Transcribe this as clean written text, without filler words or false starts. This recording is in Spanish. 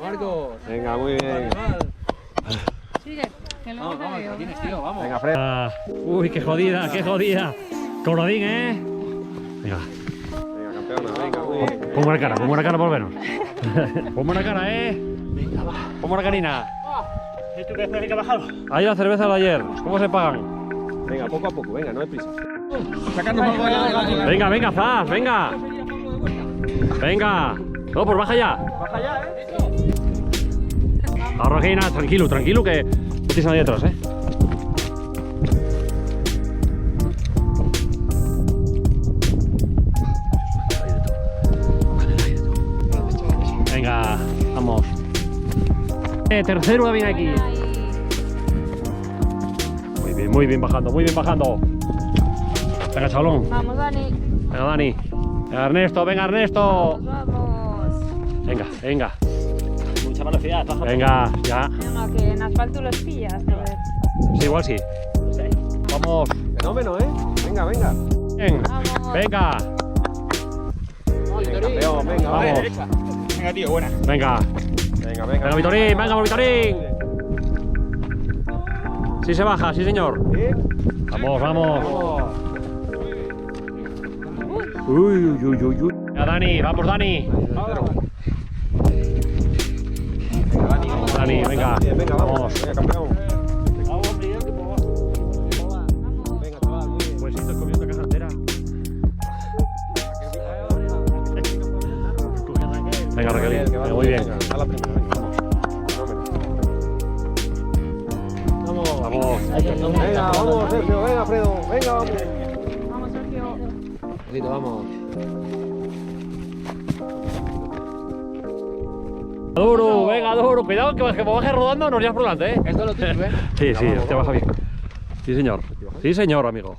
Marcos. Venga, muy bien. Sigue, que luego te veo. Tienes, tío, vamos. Venga, Fred. Uy, qué jodida, qué jodida. Cobradín, Venga. Venga, campeona, venga, muy bien. Pon buena cara por lo menos. Pon buena cara, Venga, va. Pon buena carina. ¿Esto qué es que ha bajado? Ahí la cerveza de ayer. ¿Cómo se pagan? Venga, poco a poco, venga, no hay prisa. Sacando algo de Venga, venga, Zaz, venga. Venga. No, pues baja ya. Baja ya, Ahora, Regina, tranquilo, tranquilo, que no tienes nadie detrás, Venga, vamos. Tercero viene aquí. Muy bien bajando, muy bien bajando. Venga, chavalón. Vamos, Dani. Venga, Dani. Venga, Ernesto, venga, Ernesto. Vamos. Venga, venga. Mucha velocidad, baja. Venga, ya. Venga, que en asfalto los pillas. A ver. Sí, igual sí. Vamos. Fenómeno, Venga, venga. Bien. Vamos. Venga. Venga, campeón, venga, Vamos. Derecha. Venga, tío, buena. Venga. Venga, Venga, Vitorín, venga, Vitorín. Sí se baja, sí señor. Vamos, vamos. Uy. Venga, Dani, vamos, Dani. Dani, venga. Venga, vamos. Venga, campeón. Vamos, Miguel, que por favor. Venga, chaval, muy bien. Pues estoy comiendo caja entera. Venga, Raquel, Que va muy bien. Venga, a la primera, venga, vamos. Fenómeno. Vamos. Venga, vamos, Sergio, venga, Fredo, venga, vamos. Vamos, Sergio. Vamos. Duro, venga, duro. Cuidado que me baje rodando, nos llevas por delante, Esto lo tienes, Sí, sí, te baja bien. Sí, señor. Sí, señor, amigo.